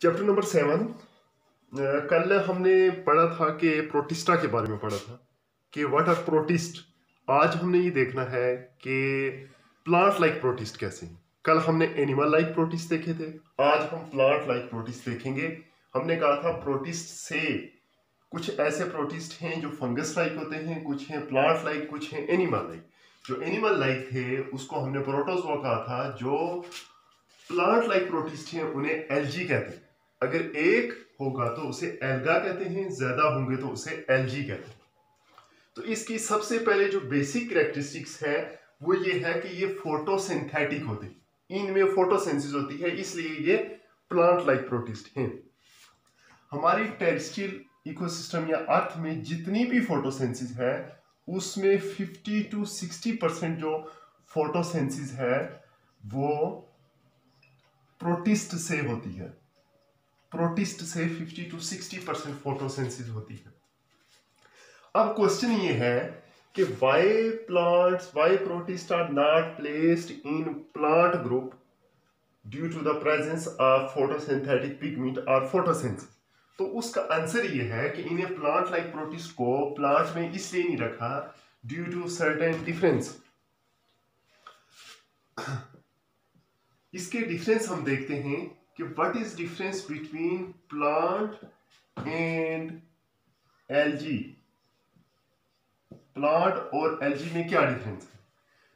Chapter number 7। कल हमने पढ़ा था कि प्रोटिस्टा के बारे में पढ़ा था कि व्हाट आर प्रोटिस्ट। आज हमने ये देखना है कि प्लांट लाइक प्रोटिस्ट कैसे हैं। कल हमने एनिमल लाइक प्रोटिस्ट देखे थे, आज हम प्लांट लाइक प्रोटिस्ट देखेंगे। हमने कहा था प्रोटिस्ट से कुछ ऐसे प्रोटिस्ट हैं जो फंगस लाइक होते हैं, कुछ हैं प्लांट लाइक, कुछ हैं एनिमल लाइक। जो एनिमल लाइक थे उसको हमने प्रोटोजोआ कहा था, जो प्लांट लाइक प्रोटिस्ट हैं उन्हें एल्गी कहते हैं। अगर एक होगा तो उसे एल्गा कहते हैं, ज्यादा होंगे तो उसे एल्गी कहते हैं। तो इसकी सबसे पहले जो बेसिक कैरेक्टरिस्टिक्स है वो ये है कि ये फोटोसिंथेटिक होते हैं, इनमें फोटोसिंथेसिस होती है, इसलिए ये प्लांट लाइक प्रोटिस्ट हैं। हमारी टेरेस्ट्रियल इकोसिस्टम या अर्थ में जितनी भी फोटोसिंथेसिस है उसमें 50 to 60% जो फोटोसिंथेसिस है वो प्रोटिस्ट से होती है। प्रोटिस्ट से 50 to 60% फोटोसिंथेसिस होती है। अब क्वेश्चन ये है कि why protist are not placed in plant group due to the presence of photosynthetic pigment और फोटोसिंथेसिस। तो उसका आंसर ये है कि इन्हें प्लांट लाइक प्रोटिस्ट को प्लांट में इसलिए नहीं रखा ड्यू टू सर्टेन डिफरेंस। इसके डिफरेंस हम देखते हैं कि what is difference between plant and algae. Plant और एल्गी में क्या डिफरेंस है?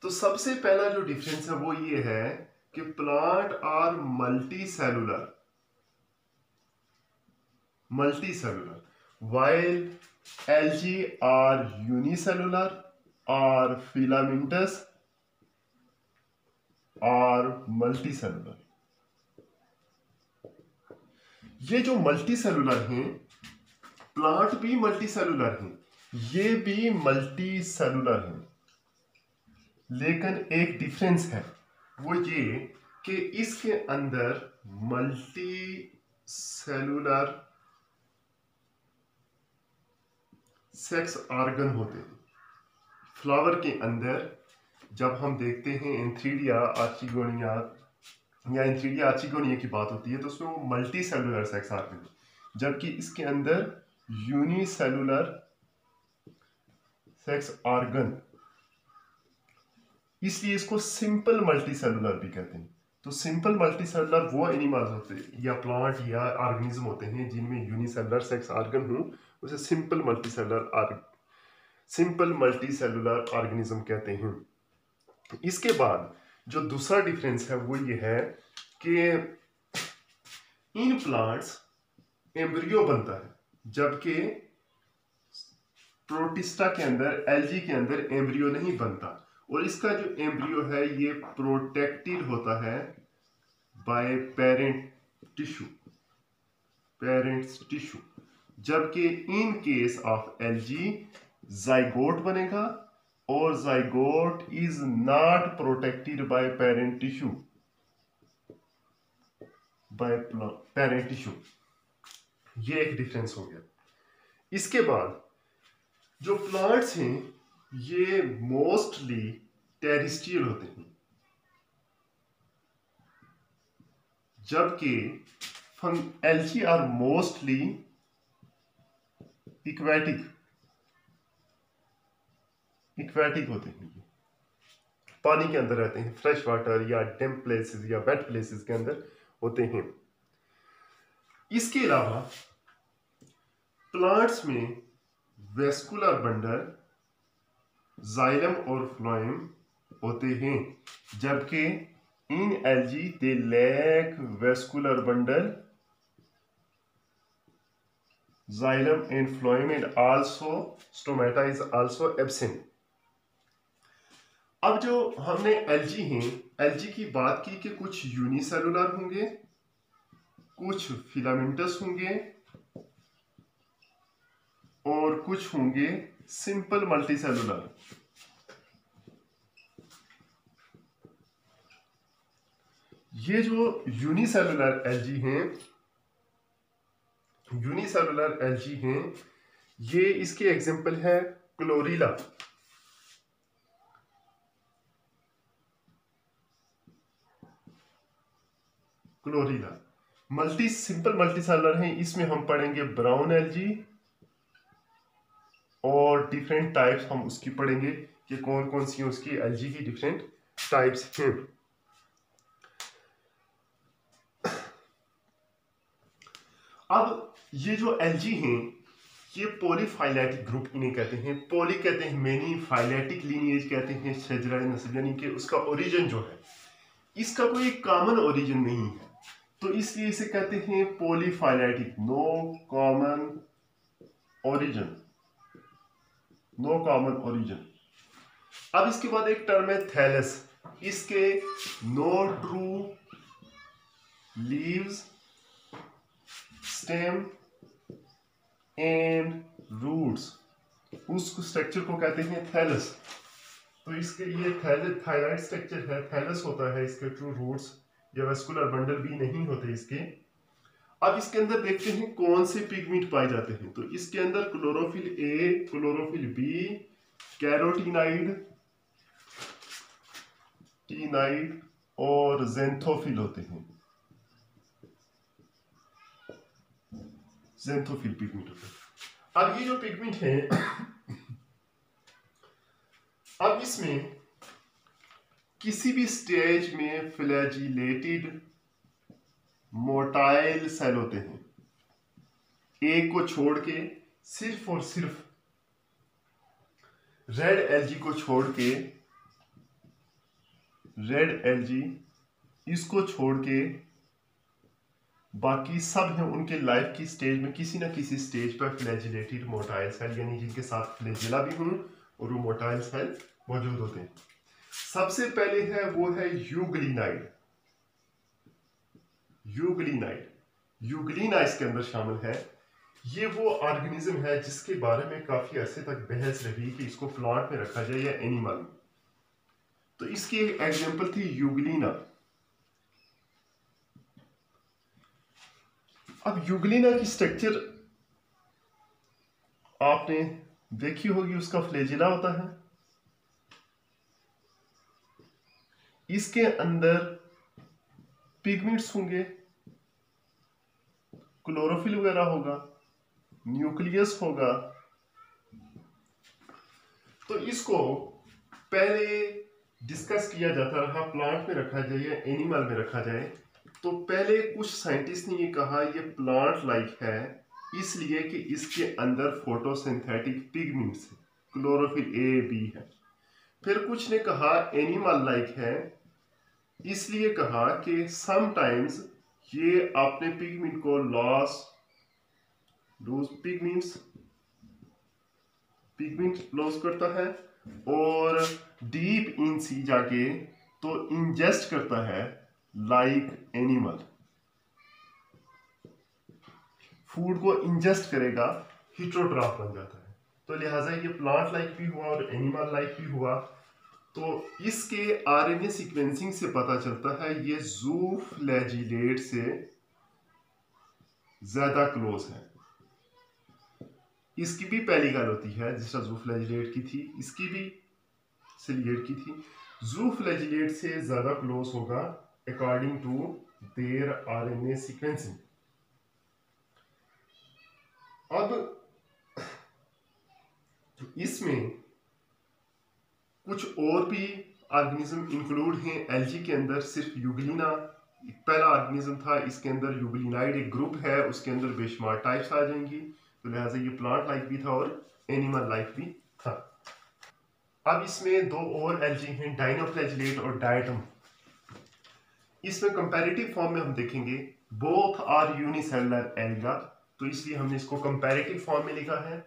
तो सबसे पहला जो डिफरेंस है वो ये है कि plant are multi cellular while algae are unicellular or filamentous or multicellular। ये जो मल्टी सेलुलर हैं, प्लांट भी मल्टी सेलुलर हैं, ये भी मल्टी सेलुलर हैं, लेकिन एक डिफरेंस है वो ये कि इसके अंदर मल्टी सेलुलर सेक्स ऑर्गन होते हैं। फ्लावर के अंदर जब हम देखते हैं एंथ्रीडिया आर्चिगोनिया या एंथ्रीडिया आर्चिगोनिया की बात होती है तो उसमें वो मल्टी सेलुलर सेक्स ऑर्गन, जबकि इसके अंदर यूनिसेलुलर सेक्स ऑर्गन, इसलिए इसको सिंपल मल्टी सेलुलर भी कहते हैं। तो सिंपल मल्टी सेलुलर वो एनिमल्स होते हैं या प्लांट या ऑर्गेनिज्म होते हैं जिनमें यूनिसेलुलर सेक्स ऑर्गन हो, उसे सिंपल मल्टी सेलुलर ऑर्गेनिज्म कहते हैं। इसके बाद जो दूसरा डिफरेंस है वो ये है कि इन प्लांट्स एम्ब्रियो बनता है, जबकि प्रोटिस्टा के अंदर, एल्गी के अंदर एम्ब्रियो नहीं बनता। और इसका जो एम्ब्रियो है ये प्रोटेक्टेड होता है बाय पेरेंट्स टिश्यू, जबकि in case of algae zygote बनेगा और zygote is not protected by parent tissue. ये एक डिफरेंस हो गया। इसके बाद जो प्लांट्स हैं ये मोस्टली टेरेस्ट्रियल होते हैं, जबकि एल्गी आर मोस्टली इक्वेटिक होते हैं। ये पानी के अंदर रहते हैं, फ्रेश वाटर या डैम्प प्लेसेस या वेट प्लेसेस के अंदर होते हैं। इसके अलावा प्लांट्स में वेस्कुलर बंडल, जाइलम और फ्लोएम होते हैं, जबकि in algae they lack vascular bundle, xylem and phloem, and also stomata is also absent। अब जो हमने एल्गी हैं, एल्गी की बात की कि कुछ यूनिसेलुलर होंगे, कुछ फिलामेंटस होंगे और कुछ होंगे सिंपल मल्टीसेलुलर। ये जो यूनिसेलुलर एल्गी हैं, ये इसके एग्जांपल है क्लोरीला। सिंपल मल्टीसेलुलर है, इसमें हम पढ़ेंगे ब्राउन एल्गी और डिफरेंट टाइप्स हम उसकी पढ़ेंगे कि कौन कौन सी उसकी एल्गी की डिफरेंट टाइप्स हैं। अब ये जो एल्गी हैं ये पॉलीफाइलेटिक ग्रुप इन्हें कहते हैं। पॉली कहते हैं मेनी, फाइलेटिक लीनिएज कहते हैं शजरा नस्ल, यानी कि उसका ओरिजिन जो है इसका कोई कॉमन ओरिजिन नहीं है, तो इसलिए इसे कहते हैं polyphyletic, no common origin, no common origin. अब इसके बाद एक टर्म है थैलस, इसके no true leaves, stem and roots, उस स्ट्रक्चर को कहते हैं थैलस। तो इसके ये थायराइड स्ट्रक्चर है, थैलस होता है, इसके ट्रू रूट्स या वेस्कुलर बंडल भी नहीं होते इसके। अब इसके अंदर देखते हैं कौन से पिगमेंट पाए जाते हैं। तो इसके अंदर chlorophyll A, chlorophyll B, carotenoid, टीनाइड और जेंथोफिल होते हैं, जेंथोफिल पिगमेंट होते हैं। अब ये जो पिगमेंट है अब इसमें किसी भी स्टेज में फ्लैजिलेटेड मोटाइल सेल होते हैं, एक को छोड़ के, सिर्फ और सिर्फ रेड एल्गी को छोड़ के, रेड एल्गी इसको छोड़ के बाकी सब हैं उनके लाइफ की स्टेज में किसी ना किसी स्टेज पर फ्लैजिलेटेड मोटाइल सेल, यानी जिनके साथ फ्लैजिला भी हों और वो मोटाइल सेल मौजूद होते हैं। सबसे पहले है वो है यूग्लिनाइड, यूग्लिनाइड, यूग्लिना इसके अंदर शामिल है। ये वो ऑर्गेनिज्म है जिसके बारे में काफी अरसे तक बहस रही कि इसको प्लांट में रखा जाए या एनिमल में। तो इसकी एक एग्जांपल थी यूग्लिना। अब यूग्लिना की स्ट्रक्चर आपने देखी होगी, उसका फ्लैजिला होता है, इसके अंदर पिगमेंट्स होंगे, क्लोरोफिल वगैरह होगा, न्यूक्लियस होगा। तो इसको पहले डिस्कस किया जाता रहा प्लांट में रखा जाए या एनिमल में रखा जाए। तो पहले कुछ साइंटिस्ट ने ये कहा ये प्लांट लाइक है इसलिए कि इसके अंदर फोटोसिंथेटिक पिगमेंट्स है, क्लोरोफिल ए बी है। फिर कुछ ने कहा एनिमल लाइक है, इसलिए कहा कि समटाइम्स ये अपने पिगमेंट को लूज पिगमेंट लॉस करता है और डीप इन सी जाके तो इंजेस्ट करता है लाइक एनिमल, फूड को इंजेस्ट करेगा, हिट्रोट्रॉफ बन जाता है। तो लिहाजा ये प्लांट लाइक भी हुआ और एनिमल लाइक भी हुआ। तो इसके आरएनए सीक्वेंसिंग से पता चलता है ये ज़ूफ्लैजिलेट से ज्यादा क्लोज है। इसकी भी पहली गल होती है जिस तरह ज़ूफ्लैजिलेट की थी, इसकी भी सिलिएट की थी, ज़ूफ्लैजिलेट से ज्यादा क्लोज होगा according to their RNA sequencing. अब इसमें कुछ और भी ऑर्गेनिज्म इंक्लूड हैं एल्गी के अंदर। सिर्फ यूग्लिना पहला ऑर्गेनिज्म था, इसके अंदर यूग्लिनाइड एक ग्रुप है, उसके अंदर बेशुमार टाइप्स आ जाएंगी। तो लिहाजा ये प्लांट लाइफ भी था और एनिमल लाइफ भी था। अब इसमें दो और एल्गी हैं, डाइनोफ्लैजिलेट और डायटम। इसमें कंपैरेटिव फॉर्म में हम देखेंगे बोथ आर यूनिसेलुलर एल्गा, तो इसलिए हमने इसको कंपैरेटिव फॉर्म में लिखा है।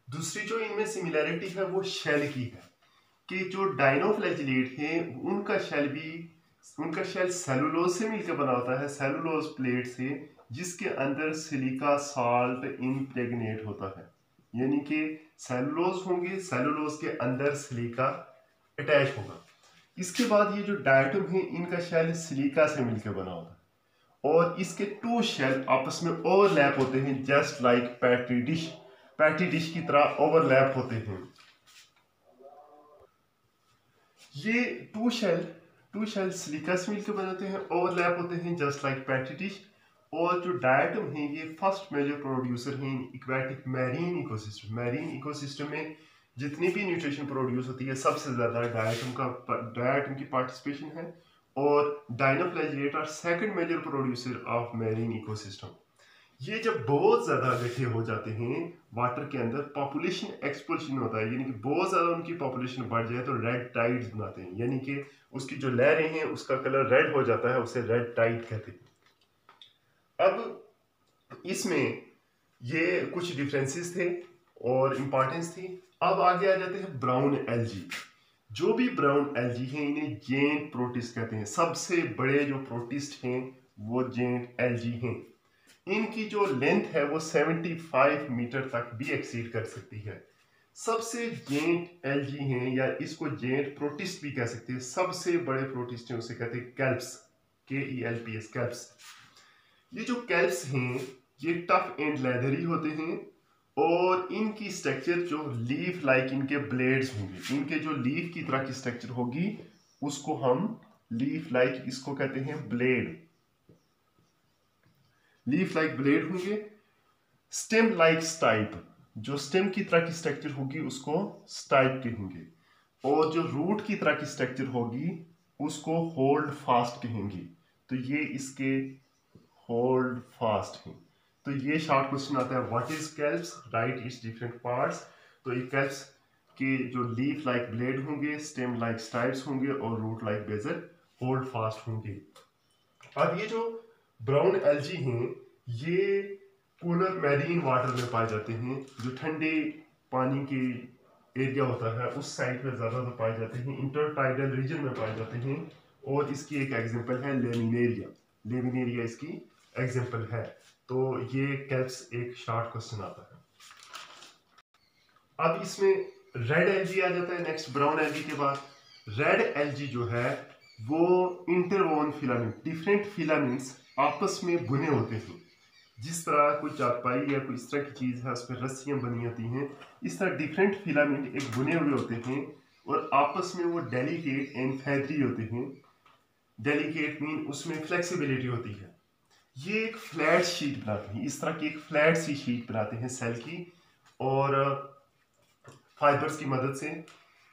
दूसरी जो इनमें सिमिलैरिटी है वो शेल की है कि जो डाइनोफ्लैजिलेट है उनका शेल सेलुलोज से मिलकर बना होता है, सेलुलोज प्लेट से, जिसके अंदर सिलिका साल्ट इम्प्रेग्नेट होता है, यानी कि सेलुलोज होंगे, सेलुलोज के अंदर सिलिका अटैच होगा। इसके बाद ये जो डायटम है इनका शेल सिलिका से मिलकर बना होता है और इसके टू शेल आपस में ओवरलैप होते हैं, जस्ट लाइक पैटी डिश की तरह ओवरलैप होते हैं। ये टू शेल सिलिका से मिलकर बनाते हैं, ओवरलैप होते हैं जस्ट लाइक पैटी डिश। और जो डायटम है ये फर्स्ट मेजर प्रोड्यूसर हैं aquatic marine ecosystem. Marine ecosystem में जितनी भी न्यूट्रिशन प्रोड्यूस होती है सबसे ज़्यादा डायटम की पार्टिसिपेशन है, और dinoflagellata second major producer of marine ecosystem. ये जब बहुत ज़्यादा इकट्ठे हो जाते हैं वाटर के अंदर, पॉपुलेशन एक्सपल्शन होता है, यानी कि बहुत ज़्यादा उनकी पॉपुलेशन बढ़ जाए तो रेड टाइड्स बनाते हैं, यानी कि उसकी जो लहरें हैं उसका कलर रेड हो जाता है, उसे रेड टाइड कहते हैं। अब इसमें ये कुछ डिफरेंसेस थे और इम्पॉर्टेंस थी। अब आगे आ जाते हैं ब्राउन एल्जी। जो भी ब्राउन एल्जी हैं इन्हें जेंट प्रोटिस्ट कहते हैं। सबसे बड़े जो प्रोटिस्ट हैं वो जेंट एल्जी हैं। इनकी जो लेंथ है वो 75 मीटर तक भी एक्सीड कर सकती है। सबसे जेंट एल्जी हैं, या इसको जेंट प्रोटिस्ट भी कह सकते हैं, सबसे बड़े प्रोटिस्ट हैं उसे कहते हैं कैल्प्स, KELPS, कैल्प्स। ये जो कैल्प्स हैं ये टफ एंड लेदरी होते हैं, और इनकी स्ट्रक्चर जो लीफ लाइक इनके ब्लेड्स होंगे, इनके जो लीफ की तरह की स्ट्रक्चर होगी उसको हम लीफ लाइक, इसको कहते हैं ब्लेड, लीफ लाइक ब्लेड होंगे। स्टेम लाइक स्टाइप, जो स्टेम की तरह की स्ट्रक्चर होगी उसको स्टाइप कहेंगे, और जो रूट की तरह की स्ट्रक्चर होगी उसको होल्ड फास्ट कहेंगे। तो ये इसके होल्ड फास्ट है। तो ये शॉर्ट क्वेश्चन आता है, what is kelps, right it's different parts. तो ये कैल्प्स के जो लीफ लाइक ब्लेड होंगे, स्टेम लाइक स्टाइप्स होंगे, और root like basal hold fast होंगे। अब ये जो ब्राउन एल्जी हैं ये कूलर मैरीन वाटर में पाए जाते हैं, जो ठंडे पानी के एरिया होता है उस साइड पे ज़्यादा तो पाए जाते हैं, इंटरटाइडल रीजन में पाए जाते हैं। और इसकी एक एग्जांपल है लेमिनेरिया, लेमिनेरिया इसकी एग्जांपल है। तो ये कैल्प्स एक शॉर्ट क्वेश्चन आता है। अब इसमें रेड एल्जी आ जाता है नेक्स्ट, ब्राउन एल्जी के बाद। रेड एल्जी जो है वो इंटरवोन फिलामेंट, डिफरेंट फिलामेंट्स आपस में बुने होते हैं। जिस तरह कोई चारपाई या कोई इस तरह की चीज़ है उस पर रस्सियाँ बनी होती हैं, इस तरह डिफरेंट फिलामेंट एक बुने हुए होते हैं, और आपस में वो डेलिकेट एंड फैदरी होते हैं। डेलिकेट मीन उसमें फ्लेक्सिबिलिटी होती है। ये एक फ्लैट शीट बनाते हैं, इस तरह की एक फ्लैट सी शीट बनाते हैं सेल की, और फाइबर्स की मदद से।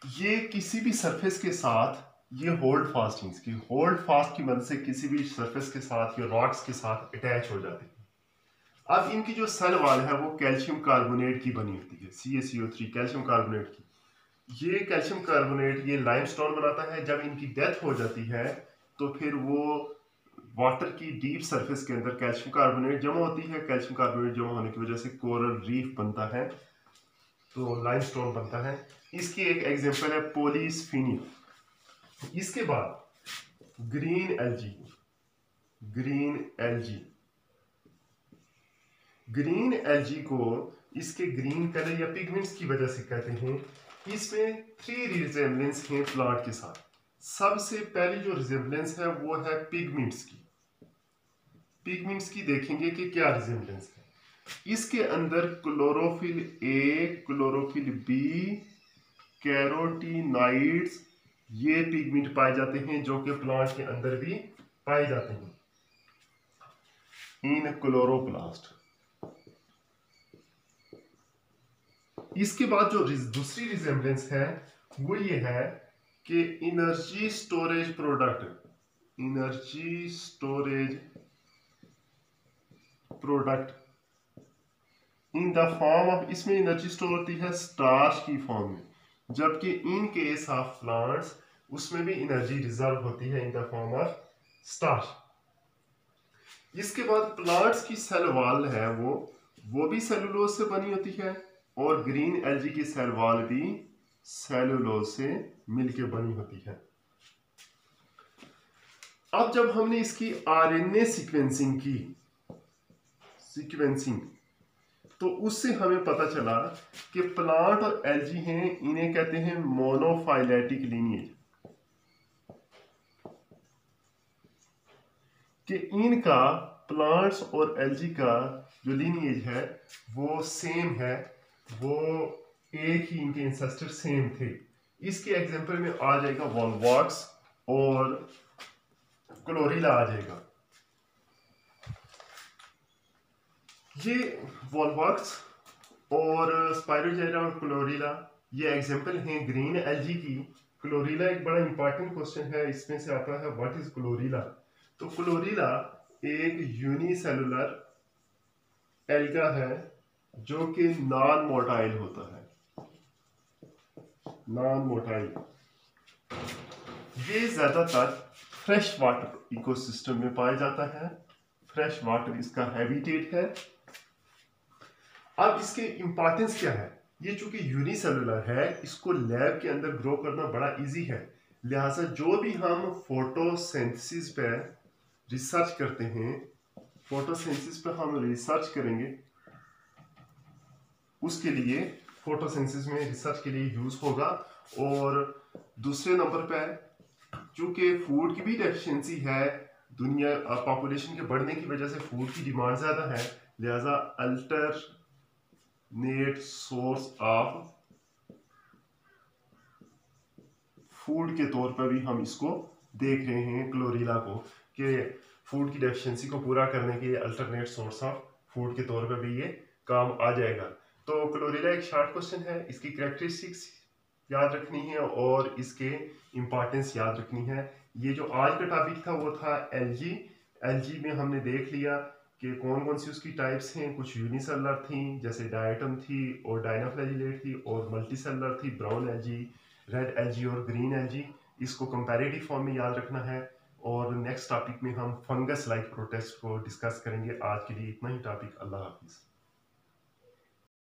ये किसी भी सरफेस के साथ, ये होल्ड फास्ट है, इसकी होल्ड फास्ट की मदद से किसी भी सरफेस के साथ या रॉक्स के साथ अटैच हो जाते हैं। अब इनकी जो सेल वॉल है वो कैल्शियम कार्बोनेट की बनी होती है, CaCO3, कैल्शियम कार्बोनेट की। ये कैल्शियम कार्बोनेट ये लाइमस्टोन बनाता है। जब इनकी डेथ हो जाती है तो फिर वो वाटर की डीप सरफेस के अंदर कैल्शियम कार्बोनेट जमा होती है। कैल्शियम कार्बोनेट जमा होने की वजह से कोरल रीफ बनता है, तो लाइमस्टोन बनता है। इसकी एक एग्जांपल है पॉलीस्फीनिया। इसके बाद green algae, green algae, green algae को इसके ग्रीन कलर या पिगमेंट्स की वजह से कहते हैं। इसमें 3 रिजेम्बलेंस हैं प्लांट के साथ। सबसे पहली जो रिजेम्बलेंस है वो है पिगमेंट्स की। पिगमेंट्स की देखेंगे कि क्या रिजेम्बलेंस है। इसके अंदर chlorophyll A, chlorophyll B, carotenoids, ये पिगमेंट पाए जाते हैं जो कि प्लांट के अंदर भी पाए जाते हैं इन क्लोरोप्लास्ट। इसके बाद जो दूसरी रिजेम्बलेंस है वो ये है कि energy storage product, energy storage product in the form of, इसमें एनर्जी स्टोर होती है स्टार्च की फॉर्म में, जबकि इन केस ऑफ प्लांट्स उसमें भी एनर्जी रिजर्व होती है in the form of starch. इसके बाद प्लांट्स की सेल वॉल है वो भी सेलुलोज से बनी होती है, और ग्रीन एल्जी की सेल वॉल भी सेलुलोज से मिलकर बनी होती है। अब जब हमने इसकी RNA सीक्वेंसिंग की, तो उससे हमें पता चला कि प्लांट और एल्जी हैं, इन्हें कहते हैं मोनोफाइलेटिक लीनिएज, कि इनका प्लांट्स और एल्जी का जो लीनिएज है वो सेम है, वो एक ही इनके इंसेस्टर सेम थे। इसके एग्जांपल में आ जाएगा वॉलवॉक्स और क्लोरीला आ जाएगा। ये वॉलवॉक्स और स्पायरोजेरा और क्लोरीला ये एग्जांपल हैं ग्रीन एल्गी की। क्लोरीला एक बड़ा इंपॉर्टेंट क्वेश्चन है, इसमें से आता है व्हाट इज क्लोरीला। तो क्लोरीला एक यूनिसेलुलर एल्गा है जो कि नॉन मोटाइल होता है, नॉन मोटाइल। ये ज्यादातर फ्रेश वाटर इकोसिस्टम में पाया जाता है, फ्रेश वाटर इसका हैबिटेट है। अब इसके इंपॉर्टेंस क्या है, ये चूंकि यूनिसेलुलर है इसको लैब के अंदर ग्रो करना बड़ा इजी है, लिहाजा जो भी हम फोटोसिंथेसिस पे रिसर्च करते हैं, फोटोसिंथेसिस पे हम रिसर्च करेंगे, उसके लिए फोटोसिंथेसिस में रिसर्च के लिए यूज होगा। और दूसरे नंबर पे चूंकि फूड की भी डेफिशिएंसी है, दुनिया पॉपुलेशन के बढ़ने की वजह से फूड की डिमांड ज्यादा है, लिहाजा अल्टरनेट सोर्स ऑफ फूड के तौर पर भी हम इसको देख रहे हैं क्लोरीला को, कि फूड की डेफिशिएंसी को पूरा करने के लिए अल्टरनेट सोर्स ऑफ फूड के तौर पर भी ये काम आ जाएगा। तो क्लोरीला एक शॉर्ट क्वेश्चन है, इसकी कैरेक्टरिस्टिक्स याद रखनी है और इसके इंपॉर्टेंस याद रखनी है। ये जो आज का टॉपिक था वो था एलजी। एलजी में हमने देख लिया कि कौन कौन सी उसकी टाइप्स हैं, कुछ यूनिसेलुलर थी जैसे डायटम थी और डायनाफ्लैजिलेट थी, और मल्टीसेलुलर थी ब्राउन एलजी, रेड एलजी और ग्रीन एलजी। इसको कंपैरेटिव फॉर्म में याद रखना है। और नेक्स्ट टॉपिक में हम फंगस लाइक प्रोटेस्ट को डिस्कस करेंगे। आज के लिए इतना ही टॉपिक। अल्लाह हाफिज़।